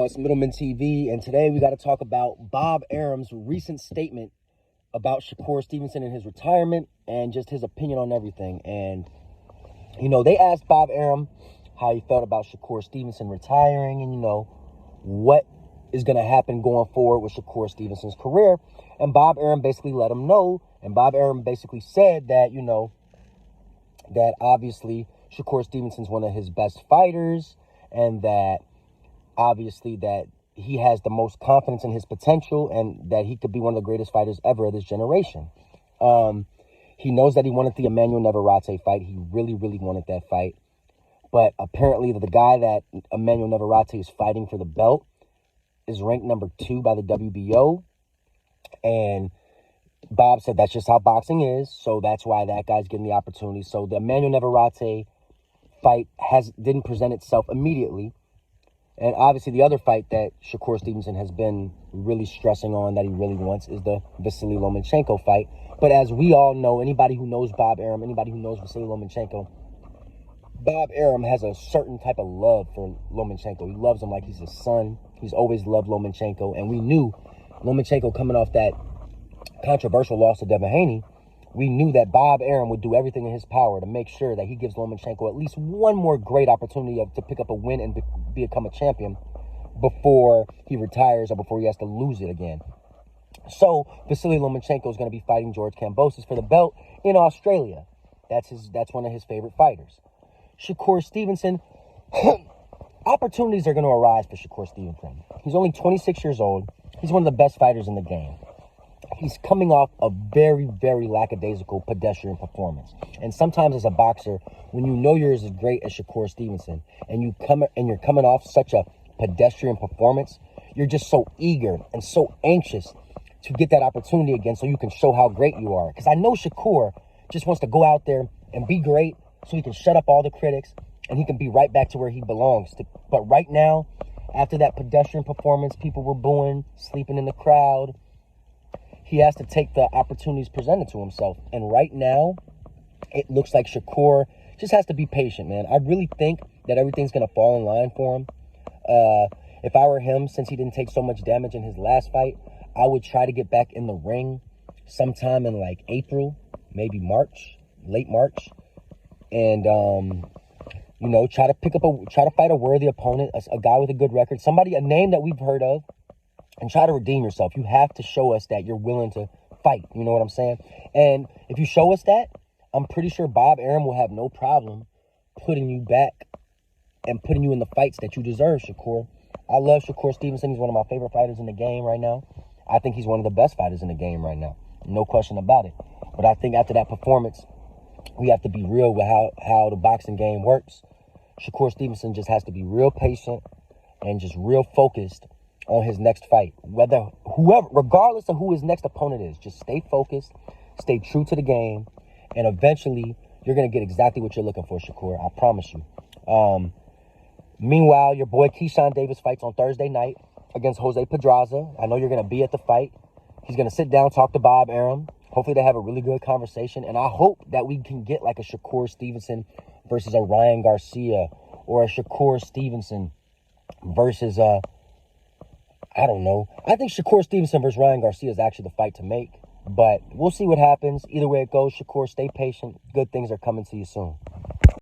It's Middleman TV, and today we got to talk about Bob Arum's recent statement about Shakur Stevenson and his retirement and just his opinion on everything. And, you know, they asked Bob Arum how he felt about Shakur Stevenson retiring and, you know, what is going to happen going forward with Shakur Stevenson's career. And Bob Arum basically let him know, and Bob Arum basically said that, you know, that obviously Shakur Stevenson's one of his best fighters, and that obviously that he has the most confidence in his potential and that he could be one of the greatest fighters ever of this generation. He knows that he wanted the Emmanuel Navarrete fight. He really, really wanted that fight. But apparently the guy that Emmanuel Navarrete is fighting for the belt is ranked number 2 by the WBO. And Bob said that's just how boxing is. So that's why that guy's getting the opportunity. So the Emmanuel Navarrete fight didn't present itself immediately. And obviously the other fight that Shakur Stevenson has been really stressing on that he really wants is the Vasily Lomachenko fight. But as we all know, anybody who knows Bob Arum, anybody who knows Vasily Lomachenko, Bob Arum has a certain type of love for Lomachenko. He loves him like he's his son. He's always loved Lomachenko. And we knew Lomachenko coming off that controversial loss to Devin Haney, we knew that Bob Arum would do everything in his power to make sure that he gives Lomachenko at least one more great opportunity to pick up a win and become a champion before he retires or before he has to lose it again. So Vasily Lomachenko is going to be fighting George Kambosos for the belt in Australia. That's one of his favorite fighters. Shakur Stevenson, opportunities are going to arise for Shakur Stevenson. He's only 26 years old. He's one of the best fighters in the game. He's coming off a very, very lackadaisical pedestrian performance. And sometimes as a boxer, when you know you're as great as Shakur Stevenson and you're coming off such a pedestrian performance, you're just so eager and so anxious to get that opportunity again so you can show how great you are. Because I know Shakur just wants to go out there and be great so he can shut up all the critics and he can be right back to where he belongs. But right now, after that pedestrian performance, people were booing, sleeping in the crowd. He has to take the opportunities presented to himself. And right now, it looks like Shakur just has to be patient, man. I really think that everything's going to fall in line for him. If I were him, since he didn't take so much damage in his last fight, I would try to get back in the ring sometime in like April, maybe March, late March. And, you know, try to fight a worthy opponent, a guy with a good record, a name that we've heard of. And try to redeem yourself. You have to show us that you're willing to fight. You know what I'm saying? And if you show us that, I'm pretty sure Bob Arum will have no problem putting you back and putting you in the fights that you deserve, Shakur. I love Shakur Stevenson. He's one of my favorite fighters in the game right now. I think he's one of the best fighters in the game right now. No question about it. But I think after that performance, we have to be real with how the boxing game works. Shakur Stevenson just has to be real patient and just real focused on his next fight. Regardless of who his next opponent is, just stay focused, stay true to the game, and eventually you're going to get exactly what you're looking for, Shakur. I promise you. Meanwhile, your boy Keyshawn Davis fights on Thursday night against Jose Pedraza. I know you're going to be at the fight. He's going to sit down, talk to Bob Arum. Hopefully they have a really good conversation, and I hope that we can get like a Shakur Stevenson versus a Ryan Garcia, or a Shakur Stevenson versus I don't know. I think Shakur Stevenson versus Ryan Garcia is actually the fight to make. But we'll see what happens. Either way it goes, Shakur, stay patient. Good things are coming to you soon.